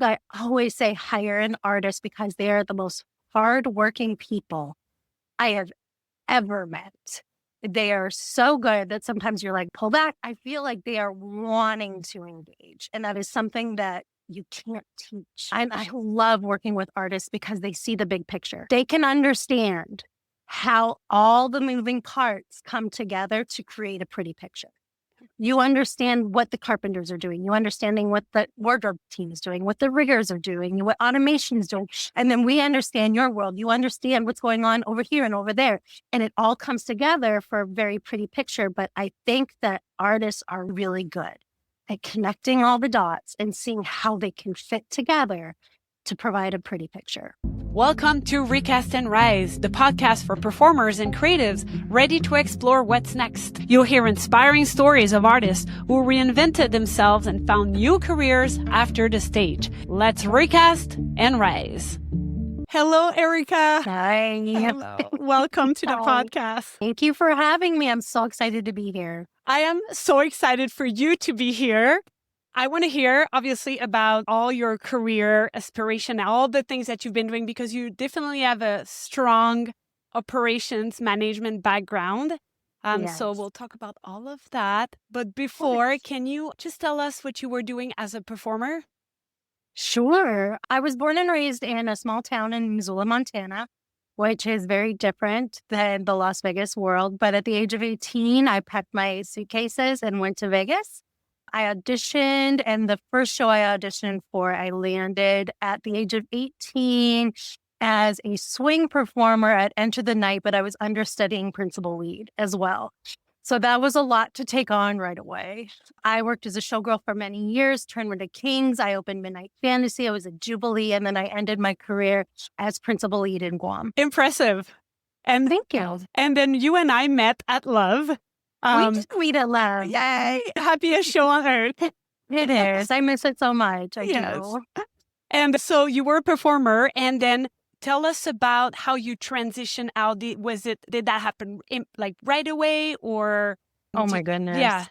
I always say hire an artist because they are the most hardworking people I have ever met. They are so good that sometimes you're like, pull back. I feel like they are wanting to engage. And that is something that you can't teach. And I love working with artists because they see the big picture. They can understand how all the moving parts come together to create a pretty picture. You understand what the carpenters are doing. You understanding what the wardrobe team is doing, what the riggers are doing, what automation is doing. And then we understand your world. You understand what's going on over here and over there. And it all comes together for a very pretty picture. But I think that artists are really good at connecting all the dots and seeing how they can fit together to provide a pretty picture. Welcome to Recast and Rise, the podcast for performers and creatives ready to explore what's next. You'll hear inspiring stories of artists who reinvented themselves and found new careers after the stage. Let's recast and rise. Hello, Erika. Hi. Hello. Welcome to the podcast. Thank you for having me. I'm so excited to be here. I am so excited for you to be here. I want to hear, obviously, about all your career aspiration, all the things that you've been doing, because you definitely have a strong operations management background. Yes. So we'll talk about all of that. But before, can you just tell us what you were doing as a performer? Sure. I was born and raised in a small town in Missoula, Montana, which is very different than the Las Vegas world. But at the age of 18, I packed my suitcases and went to Vegas. I auditioned, and the first show I auditioned for, I landed at the age of 18 as a swing performer at Enter the Night, but I was understudying principal lead as well. So that was a lot to take on right away. I worked as a showgirl for many years, Tournament of Kings. I opened Midnight Fantasy. I was a Jubilee, and then I ended my career as principal lead in Guam. Impressive. And thank you. And then you and I met at Love. We did meet at Love. Yay! Happiest show on earth. It is. I miss it so much. I do. And so you were a performer, and then tell us about how you transitioned out. Did that happen right away, or? Oh my goodness. Yeah.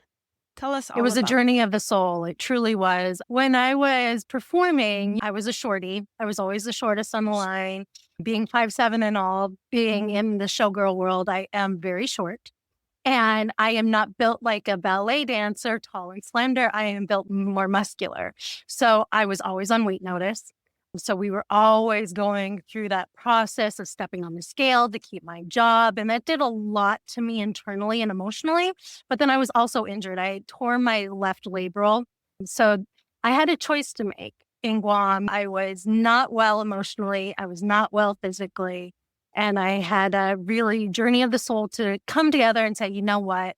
Tell us all It was about a journey of the soul. It truly was. When I was performing, I was a shorty. I was always the shortest on the line. Being 5'7" and all, being in the showgirl world, I am very short. And I am not built like a ballet dancer, tall and slender. I am built more muscular. So I was always on weight notice. So we were always going through that process of stepping on the scale to keep my job. And that did a lot to me internally and emotionally. But then I was also injured. I tore my left labral. So I had a choice to make. In Guam, I was not well emotionally. I was not well physically. And I had a really journey of the soul to come together and say, you know what?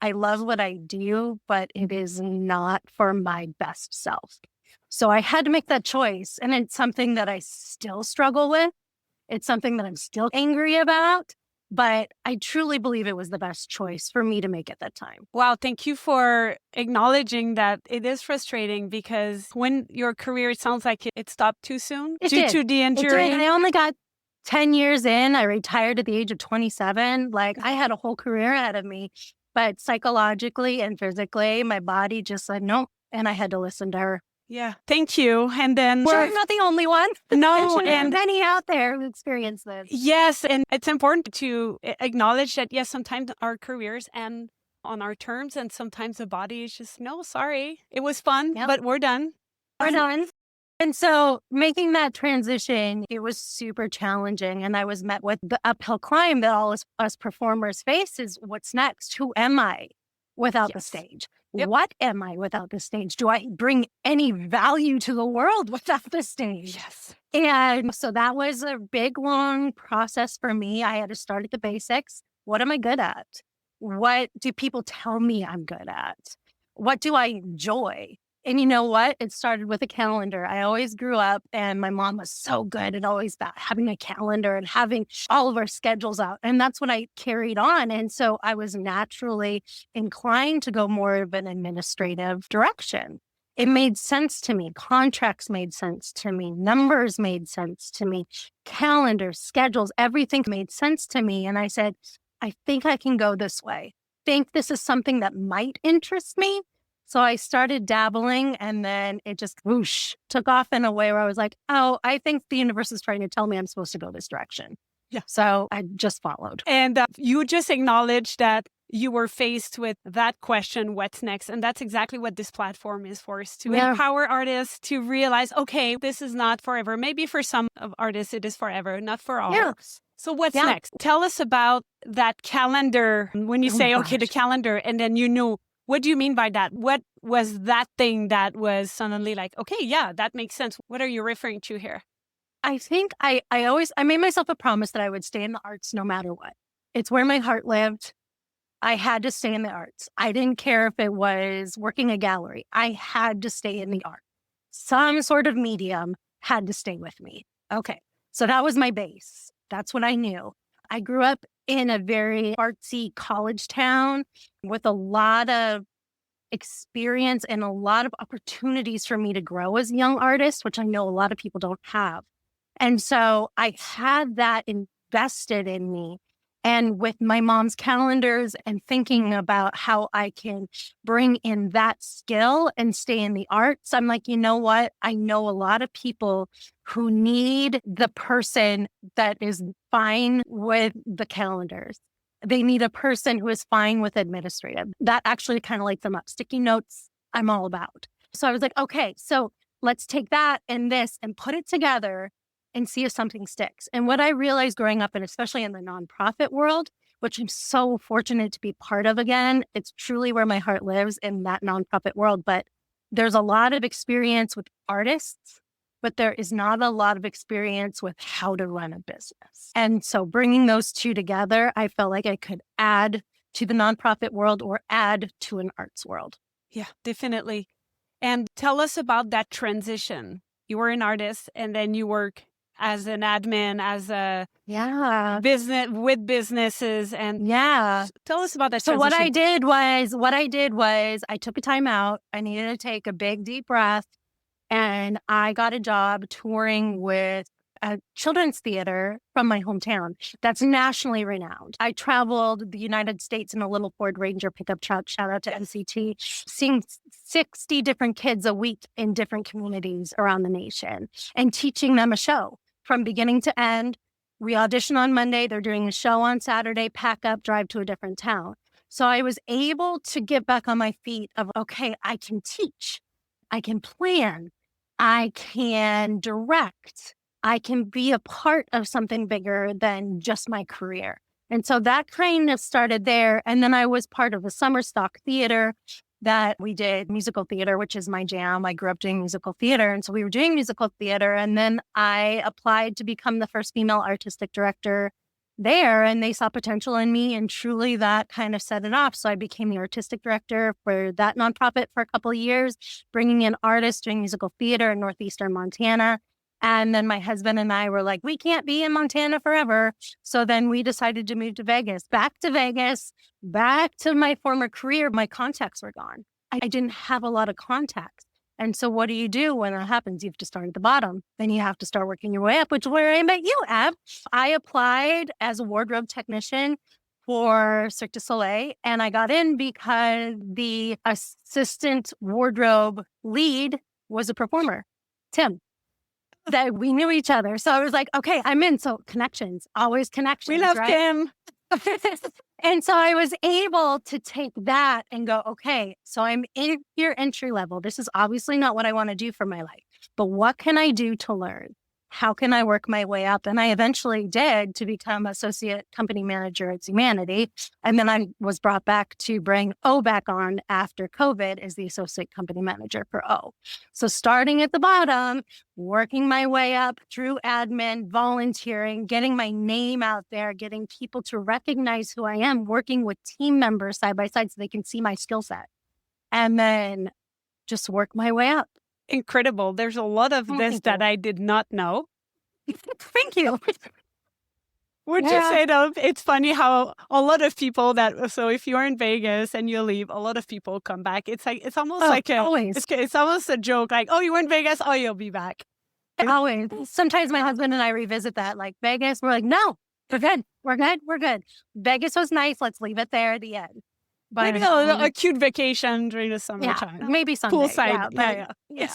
I love what I do, but it is not for my best self. So I had to make that choice. And it's something that I still struggle with. It's something that I'm still angry about. But I truly believe it was the best choice for me to make at that time. Wow. Thank you for acknowledging that. It is frustrating because when your career, it sounds like it stopped too soon due to the injury. It did. I only got 10 years in. I retired at the age of 27. I had a whole career ahead of me. But psychologically and physically, my body just said no. And I had to listen to her. Yeah. Thank you. And then I'm not the only one. No, and many out there who experience this. Yes. And it's important to acknowledge that, yes, sometimes our careers end on our terms, and sometimes the body is just, no, sorry. It was fun, but we're done. We're done. And so making that transition, it was super challenging. And I was met with the uphill climb that all us performers face is what's next? Who am I without the stage? Yep. What am I without the stage? Do I bring any value to the world without the stage? Yes. And so that was a big, long process for me. I had to start at the basics. What am I good at? What do people tell me I'm good at? What do I enjoy? And you know what? It started with a calendar. I always grew up, and my mom was so good at always about having a calendar and having all of our schedules out. And that's what I carried on. And so I was naturally inclined to go more of an administrative direction. It made sense to me. Contracts made sense to me. Numbers made sense to me. Calendars, schedules, everything made sense to me. And I said, I think I can go this way. I think this is something that might interest me. So I started dabbling, and then it just whoosh took off in a way where I was like, oh, I think the universe is trying to tell me I'm supposed to go this direction. Yeah. So I just followed. And you just acknowledged that you were faced with that question, what's next? And that's exactly what this platform is for, is to empower artists to realize, okay, this is not forever. Maybe for some of artists, it is forever, not for all. Yeah. So what's next? Tell us about that calendar. When you say, okay, the calendar, and then you know, what do you mean by that? What was that thing that was suddenly like, okay, yeah, that makes sense. What are you referring to here? I think I made myself a promise that I would stay in the arts no matter what. It's where my heart lived. I had to stay in the arts. I didn't care if it was working a gallery. I had to stay in the art. Some sort of medium had to stay with me. Okay. So that was my base. That's what I knew. I grew up in a very artsy college town with a lot of experience and a lot of opportunities for me to grow as a young artist, which I know a lot of people don't have. And so I had that invested in me. And with my mom's calendars and thinking about how I can bring in that skill and stay in the arts, I'm like, you know what? I know a lot of people who need the person that is fine with the calendars. They need a person who is fine with administrative. That actually kind of lights them up. Sticky notes, I'm all about. So I was like, okay, so let's take that and this and put it together and see if something sticks. And what I realized growing up, and especially in the nonprofit world, which I'm so fortunate to be part of again, it's truly where my heart lives, in that nonprofit world. But there's a lot of experience with artists, but there is not a lot of experience with how to run a business. And so bringing those two together, I felt like I could add to the nonprofit world or add to an arts world. Yeah, definitely. And tell us about that transition. You were an artist and then you work as an admin, as a business with businesses, and tell us about that. So what I did was I took a time out. I needed to take a big deep breath, and I got a job touring with a children's theater from my hometown that's nationally renowned. I traveled the United States in a little Ford Ranger pickup truck, shout out to NCT, seeing 60 different kids a week in different communities around the nation and teaching them a show from beginning to end. We audition on Monday, they're doing a show on Saturday, pack up, drive to a different town. So I was able to get back on my feet of, okay, I can teach, I can plan, I can direct, I can be a part of something bigger than just my career. And so that kind of started there. And then I was part of a summer stock theater that we did musical theater, which is my jam. I grew up doing musical theater. And so we were doing musical theater. And then I applied to become the first female artistic director there. And they saw potential in me. And truly that kind of set it off. So I became the artistic director for that nonprofit for a couple of years, bringing in artists doing musical theater in northeastern Montana. And then my husband and I were like, we can't be in Montana forever. So then we decided to move to Vegas, back to my former career. My contacts were gone. I didn't have a lot of contacts. And so what do you do when that happens? You have to start at the bottom. Then you have to start working your way up, which is where I met you, Ab. I applied as a wardrobe technician for Cirque du Soleil. And I got in because the assistant wardrobe lead was a performer, Tim. That we knew each other. So I was like, okay, I'm in. So connections, always connections. We love right? him. And so I was able to take that and go, okay, so I'm in here entry level. This is obviously not what I want to do for my life, but what can I do to learn? How can I work my way up? And I eventually did to become associate company manager at Humanity. And then I was brought back to bring O back on after COVID as the associate company manager for O. So starting at the bottom, working my way up through admin, volunteering, getting my name out there, getting people to recognize who I am, working with team members side by side so they can see my skill set. And then just work my way up. Incredible. There's a lot of this that I did not know. Thank you. Would you say though, it's funny how a lot of people so if you're in Vegas and you leave, a lot of people come back. It's like, it's almost it's almost a joke. Like, oh, you went Vegas? Oh, you'll be back. Always. Sometimes my husband and I revisit that, like Vegas. We're like, no, we're good. We're good. We're good. Vegas was nice. Let's leave it there at the end. But Maybe a cute vacation during the yeah, summertime. maybe someday. Poolside. Yeah, but Yeah.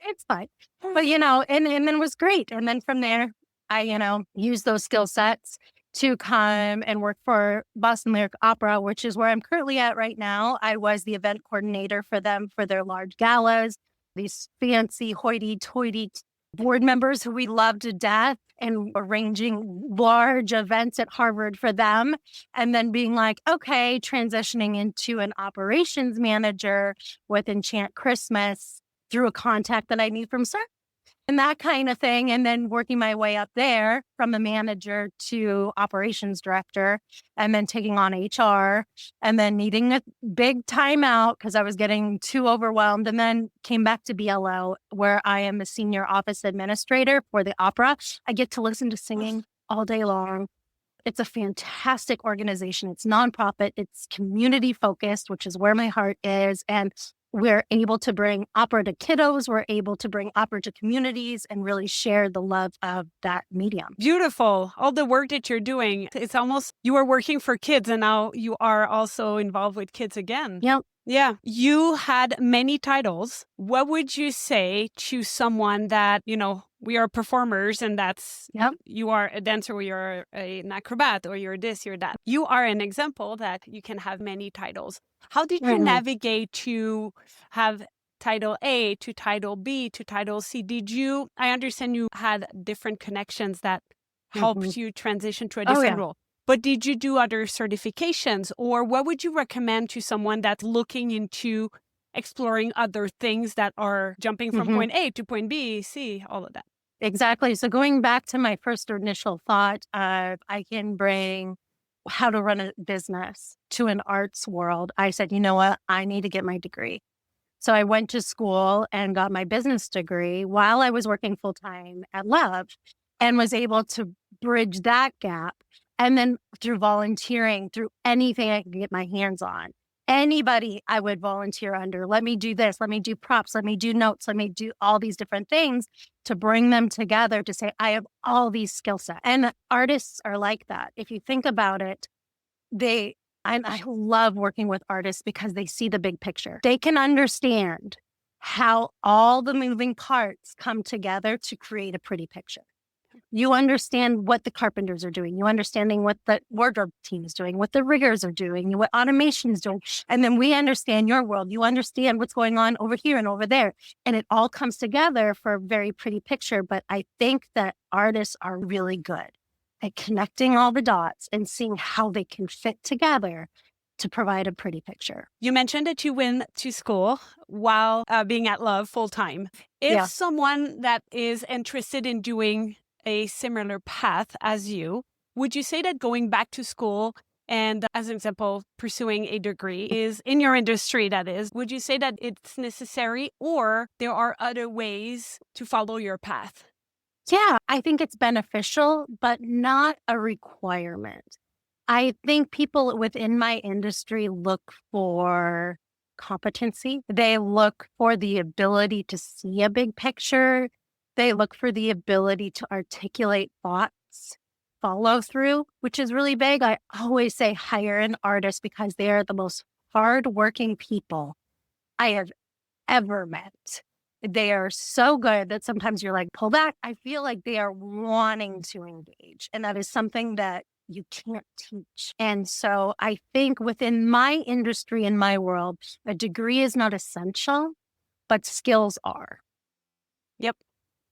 it's fine. But and then it was great. And then from there, I used those skill sets to come and work for Boston Lyric Opera, which is where I'm currently at right now. I was the event coordinator for them for their large galas, these fancy hoity-toity board members who we love to death, and arranging large events at Harvard for them. And then being like, okay, transitioning into an operations manager with Enchant Christmas through a contact that I knew from Cirque and that kind of thing. And then working my way up there from a manager to operations director, and then taking on HR, and then needing a big timeout because I was getting too overwhelmed, and then came back to BLO, where I am a senior office administrator for the opera. I get to listen to singing all day long. It's a fantastic organization. It's nonprofit. It's community focused, which is where my heart is. And we're able to bring opera to kiddos. We're able to bring opera to communities and really share the love of that medium. Beautiful. All the work that you're doing. It's almost you are working for kids and now you are also involved with kids again. Yep. Yeah. You had many titles. What would you say to someone that, we are performers and that's, Yep. you are a dancer or you're an acrobat or you're this, you're that. You are an example that you can have many titles. How did you navigate to have title A to title B to title C? I understand you had different connections that helped you transition to a different role. But did you do other certifications, or what would you recommend to someone that's looking into exploring other things that are jumping from point A to point B, C, all of that? Exactly. So going back to my first initial thought of I can bring how to run a business to an arts world, I said, you know what? I need to get my degree. So I went to school and got my business degree while I was working full-time at Love, and was able to bridge that gap. And then through volunteering, through anything I could get my hands on, anybody I would volunteer under. Let me do this. Let me do props. Let me do notes. Let me do all these different things to bring them together to say, I have all these skill sets. And artists are like that. If you think about it, I love working with artists because they see the big picture. They can understand how all the moving parts come together to create a pretty picture. You understand what the carpenters are doing. You understanding what the wardrobe team is doing, what the riggers are doing, what automation is doing. And then we understand your world. You understand what's going on over here and over there. And it all comes together for a very pretty picture. But I think that artists are really good at connecting all the dots and seeing how they can fit together to provide a pretty picture. You mentioned that you went to school while being at Love full time. If someone that is interested in doing a similar path as you, would you say that going back to school and, as an example, pursuing a degree is in your industry, that is, would you say that it's necessary, or there are other ways to follow your path? Yeah, I think it's beneficial, but not a requirement. I think people within my industry look for competency. They look for the ability to see a big picture. They look for the ability to articulate thoughts, follow through, which is really big. I always say hire an artist because they are the most hardworking people I have ever met. They are so good that sometimes you're like, pull back. I feel like they are wanting to engage. And that is something that you can't teach. And so I think within my industry and my world, a degree is not essential, but skills are. Yep.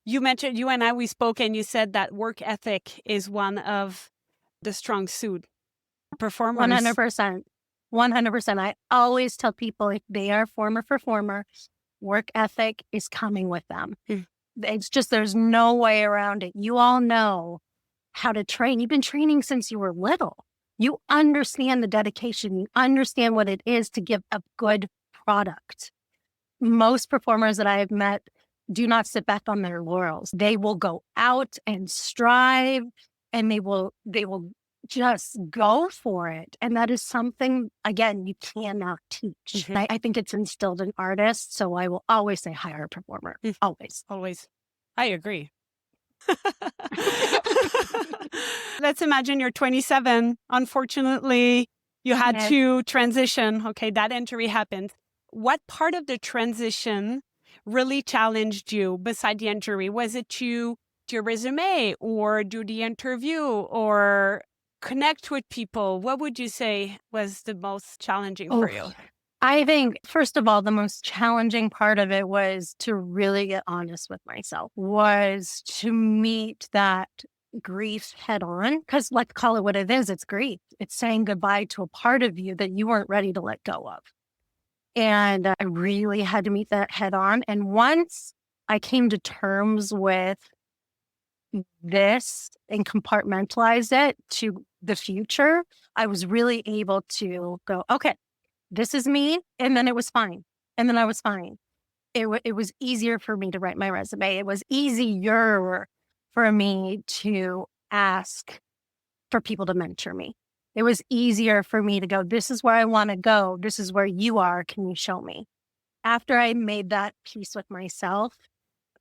You mentioned, you and I, we spoke, and you said that work ethic is one of the strong suit performers. 100%. 100%. I always tell people if they are a former performer, work ethic is coming with them. It's just, there's no way around it. You all know how to train. You've been training since you were little. You understand the dedication. You understand what it is to give a good product. Most performers that I have met do not sit back on their laurels. They will go out and strive, and they will just go for it. And that is something, again, you cannot teach. I think it's instilled in artists. So I will always say hire a performer. Always. Always. I agree. Let's imagine you're 27. Unfortunately, You had Yes. to transition. Okay, that entry happened. What part of the transition really challenged you beside the entry? Was it to your resume or do the interview or connect with people? What would you say was the most challenging for Oh, you? I think, first of all, the most challenging part of it was to really get honest with myself, was to meet that grief head on. Because, like, call it what it is, it's grief. It's saying goodbye to a part of you that you weren't ready to let go of. And I really had to meet that head on. And once I came to terms with this and compartmentalize it to the future, I was really able to go, okay, this is me. And then it was fine. And then I was fine. It was easier for me to write my resume. It was easier for me to ask for people to mentor me. It was easier for me to go, this is where I want to go. This is where you are. Can you show me? After I made that peace with myself,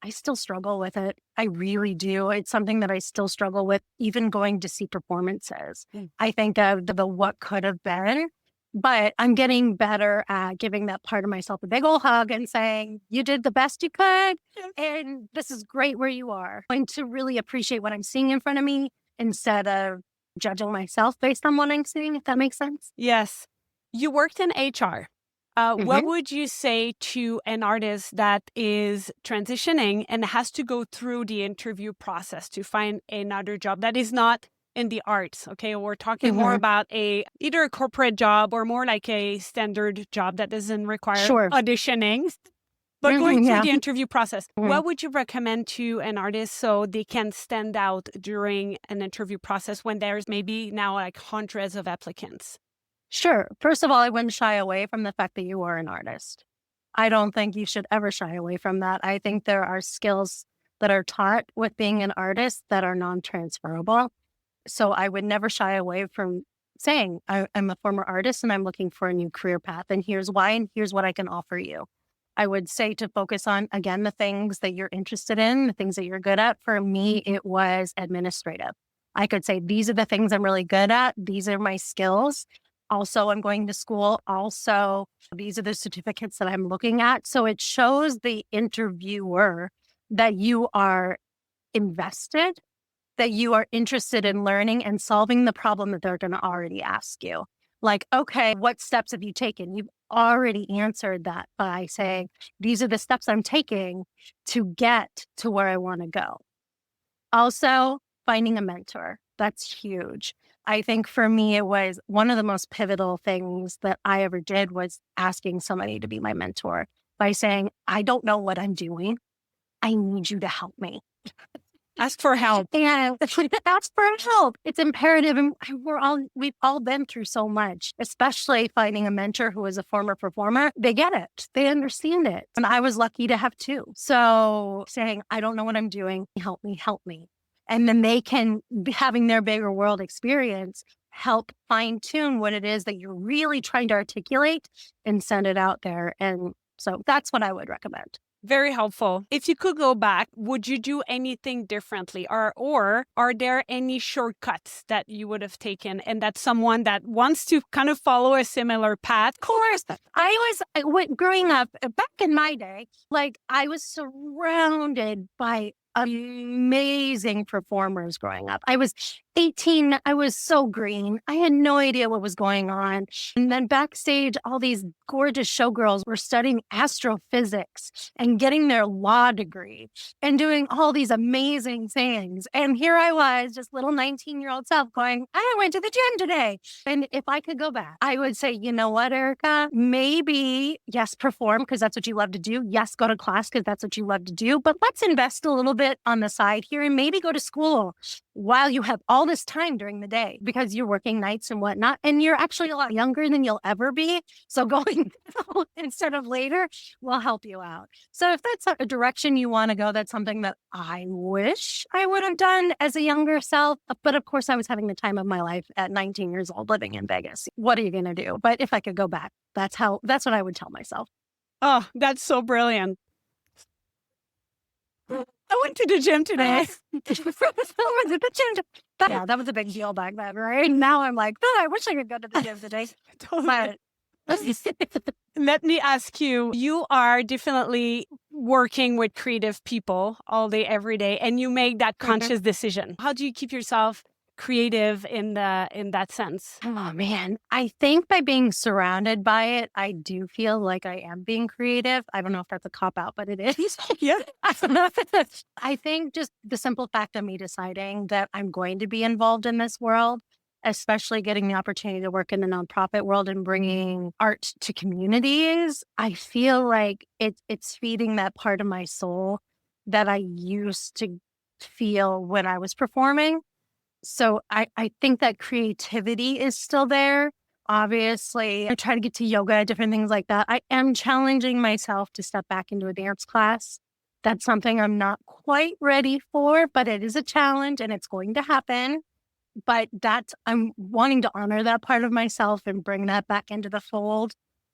I still struggle with it. I really do. It's something that I still struggle with, even going to see performances. I think of the what could have been, but I'm getting better at giving that part of myself a big old hug and saying, you did the best you could. And this is great where you are. And to really appreciate what I'm seeing in front of me instead of judging myself based on what I'm seeing, if that makes sense. Yes. You worked in HR. What Mhm. would you say to an artist that is transitioning and has to go through the interview process to find another job that is not in the arts? Okay, we're talking more Mhm. about either a corporate job or more like a standard job that doesn't require Sure. auditioning, but going through Yeah. the interview process. Mhm. What would you recommend to an artist so they can stand out during an interview process when there's maybe now like hundreds of applicants? Sure. First of all, I wouldn't shy away from the fact that you are an artist. I don't think you should ever shy away from that. I think there are skills that are taught with being an artist that are non-transferable. So I would never shy away from saying, I'm a former artist and I'm looking for a new career path. And here's why, and here's what I can offer you. I would say to focus on, again, the things that you're interested in, the things that you're good at. For me, it was administrative. I could say, these are the things I'm really good at. These are my skills. Also, I'm going to school. Also, these are the certificates that I'm looking at. So it shows the interviewer that you are invested, that you are interested in learning and solving the problem that they're going to already ask you. Like, okay, what steps have you taken? You've already answered that by saying, these are the steps I'm taking to get to where I want to go. Also, finding a mentor. That's huge. I think for me, it was one of the most pivotal things that I ever did was asking somebody to be my mentor by saying, I don't know what I'm doing. I need you to help me. Ask for help. And ask for help. It's imperative. And we've all been through so much, especially finding a mentor who is a former performer. They get it. They understand it. And I was lucky to have two. So saying, I don't know what I'm doing. Help me, help me. And then they can, having their bigger world experience, help fine tune what it is that you're really trying to articulate and send it out there. And so that's what I would recommend. Very helpful. If you could go back, would you do anything differently? Or are there any shortcuts that you would have taken and that someone that wants to kind of follow a similar path? Of course. Growing up, back in my day, like I was surrounded by amazing performers growing up. I was 18. I was so green. I had no idea what was going on. And then backstage, all these gorgeous showgirls were studying astrophysics and getting their law degree and doing all these amazing things. And here I was, just little 19-year-old self going, I went to the gym today. And if I could go back, I would say, you know what, Erika, maybe, yes, perform because that's what you love to do. Yes, go to class because that's what you love to do. But let's invest a little bit on the side here and maybe go to school while you have all this time during the day because you're working nights and whatnot. And you're actually a lot younger than you'll ever be. So going instead of later will help you out. So if that's a direction you want to go, that's something that I wish I would have done as a younger self. But of course, I was having the time of my life at 19 years old living in Vegas. What are you going to do? But if I could go back, that's what I would tell myself. Oh, that's so brilliant. I went to the gym today. Yeah, that was a big deal back then, right? Now I'm like, oh, I wish I could go to the gym today. Totally. But Let me ask you, you are definitely working with creative people all day, every day, and you make that conscious decision. How do you keep yourself creative in that sense? oh man, I think by being surrounded by it, I do feel like I am being creative. I don't know if that's a cop out, but it is. Yeah. I don't know if it's, I think just the simple fact of me deciding that I'm going to be involved in this world, especially getting the opportunity to work in the nonprofit world and bringing art to communities, I feel like it's feeding that part of my soul that I used to feel when I was performing. So I think that creativity is still there. Obviously, I try to get to yoga, different things like that. I am challenging myself to step back into a dance class. That's something I'm not quite ready for, but it is a challenge and it's going to happen. But I'm wanting to honor that part of myself and bring that back into the fold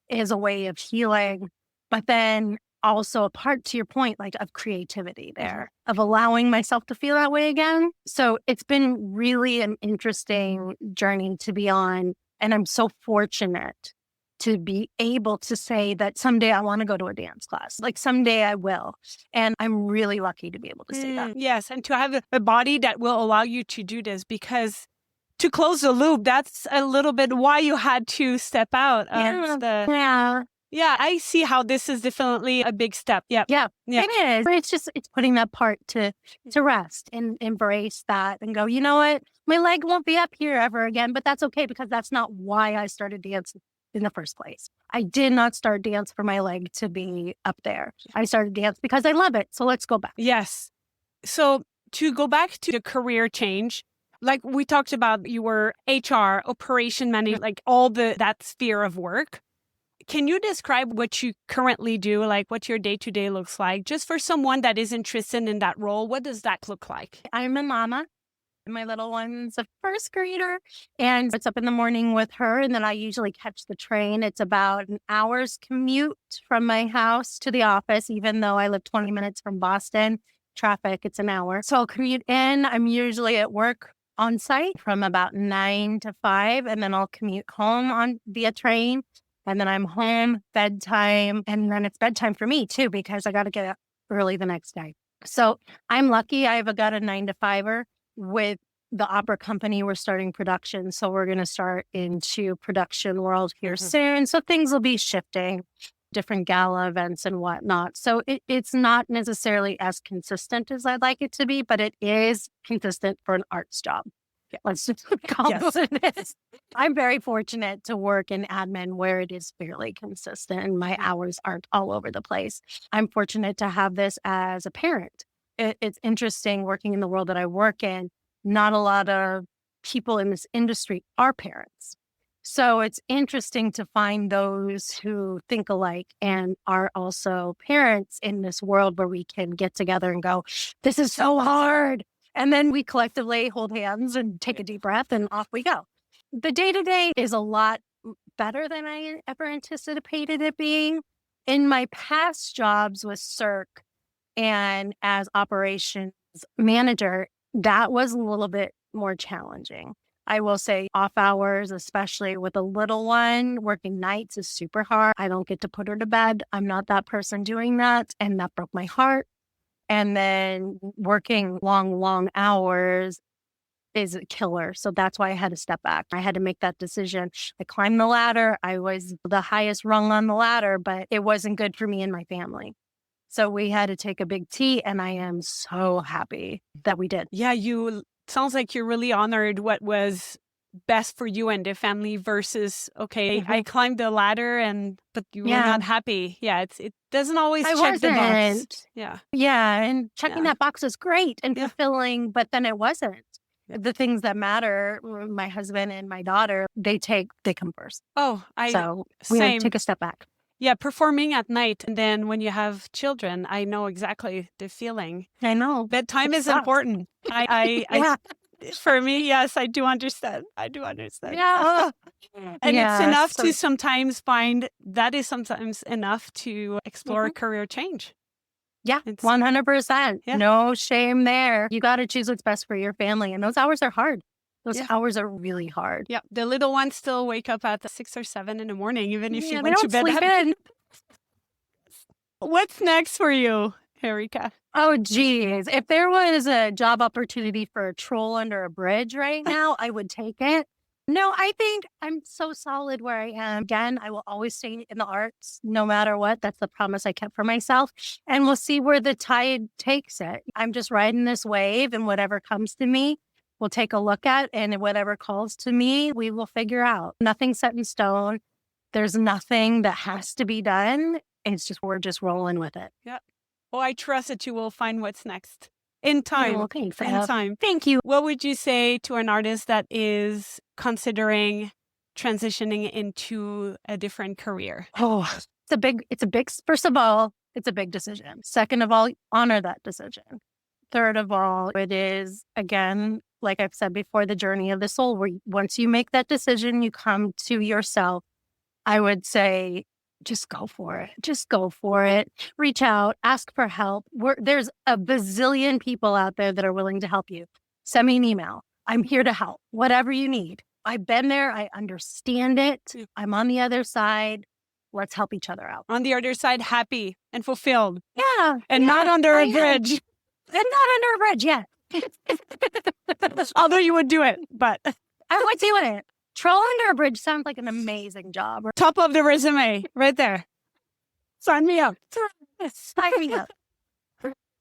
is a way of healing. But then also a part, to your point, like of creativity there, of allowing myself to feel that way again. So it's been really an interesting journey to be on. And I'm so fortunate to be able to say that someday I want to go to a dance class. Like someday I will. And I'm really lucky to be able to say that. Yes, and to have a body that will allow you to do this, because to close the loop, that's a little bit why you had to step out of the... Yeah. Yeah, I see how this is definitely a big step. Yeah. Yeah, it is. It's putting that part to rest and embrace that and go, you know what? My leg won't be up here ever again, but that's okay because that's not why I started dance in the first place. I did not start dance for my leg to be up there. I started dance because I love it. So let's go back. Yes. So to go back to the career change, like we talked about, you were HR, operation manager, like all that sphere of work. Can you describe what you currently do, like what your day-to-day looks like? Just for someone that is interested in that role, what does that look like? I'm a mama. My little one's a first grader and it's up in the morning with her. And then I usually catch the train. It's about an hour's commute from my house to the office, even though I live 20 minutes from Boston. Traffic, it's an hour. So I'll commute in. I'm usually at work on site from about 9 to 5, and then I'll commute home via train. And then I'm home, bedtime, and then it's bedtime for me too, because I got to get up early the next day. So I'm lucky. I've got a 9 to 5er with the opera company. We're starting production. So we're going to start into production world here soon. So things will be shifting, different gala events and whatnot. So it's not necessarily as consistent as I'd like it to be, but it is consistent for an arts job. Yeah, let's just call it is. I'm very fortunate to work in admin where it is fairly consistent and my hours aren't all over the place. I'm fortunate to have this as a parent. It's interesting working in the world that I work in. Not a lot of people in this industry are parents. So it's interesting to find those who think alike and are also parents in this world where we can get together and go, this is so hard. And then we collectively hold hands and take a deep breath and off we go. The day-to-day is a lot better than I ever anticipated it being. In my past jobs with Cirque and as operations manager, that was a little bit more challenging. I will say off hours, especially with a little one, working nights is super hard. I don't get to put her to bed. I'm not that person doing that. And that broke my heart. And then working long hours is a killer. So that's why I had to step back. I had to make that decision. I climbed the ladder. I was the highest rung on the ladder, but it wasn't good for me and my family. So we had to take a big T, and I am so happy that we did. Yeah, sounds like you're really honored what was best for you and the family versus, okay, I climbed the ladder but you were not happy. Yeah, it doesn't always check the box. Yeah. Yeah, and checking that box is great and fulfilling, but then it wasn't. The things that matter, my husband and my daughter, they come first. Oh, so we had to take a step back. Yeah, performing at night. And then when you have children, I know exactly the feeling. I know. Bedtime is important. For me, yes, I do understand. Yeah. And it's enough to sometimes find that is sometimes enough to explore a career change. Yeah, It's- 100%. Yeah. No shame there. You got to choose what's best for your family. And those hours are hard. Those Yeah. hours are really hard. Yeah, the little ones still wake up at 6 or 7 in the morning, even if you Yeah, they went to don't bed. sleep in. What's next for you, Erika? Oh, geez. If there was a job opportunity for a troll under a bridge right now, I would take it. No, I think I'm so solid where I am. Again, I will always stay in the arts no matter what. That's the promise I kept for myself. And we'll see where the tide takes it. I'm just riding this wave, and whatever comes to me, we'll take a look at. And whatever calls to me, we will figure out. Nothing's set in stone. There's nothing that has to be done. It's just, we're just rolling with it. Oh, I trust that you will find what's next in time. Oh, thanks, In Ab. time. Thank you. What would you say to an artist that is considering transitioning into a different career? Oh, first of all, it's a big decision. Second of all, honor that decision. Third of all, it is, again, like I've said before, the journey of the soul, where once you make that decision, you come to yourself. I would say, just go for it. Just go for it. Reach out, ask for help. There's a bazillion people out there that are willing to help you. Send me an email. I'm here to help. Whatever you need. I've been there. I understand it. I'm on the other side. Let's help each other out. On the other side, happy and fulfilled. Yeah. And not under a bridge. And not under a bridge yet. Although you would do it, but I would do it. Troll under a bridge sounds like an amazing job. top of the resume right there. Sign me up. Sign me up.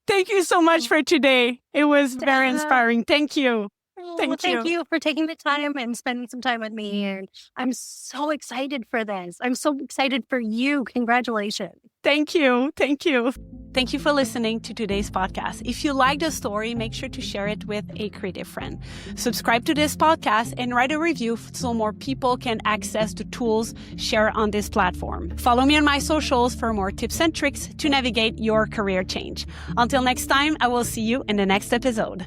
Thank you so much for today. It was very inspiring. Thank you. Thank you for taking the time and spending some time with me. And I'm so excited for this. I'm so excited for you. Congratulations. Thank you. Thank you. Thank you for listening to today's podcast. If you like the story, make sure to share it with a creative friend. Subscribe to this podcast and write a review so more people can access the tools shared on this platform. Follow me on my socials for more tips and tricks to navigate your career change. Until next time, I will see you in the next episode.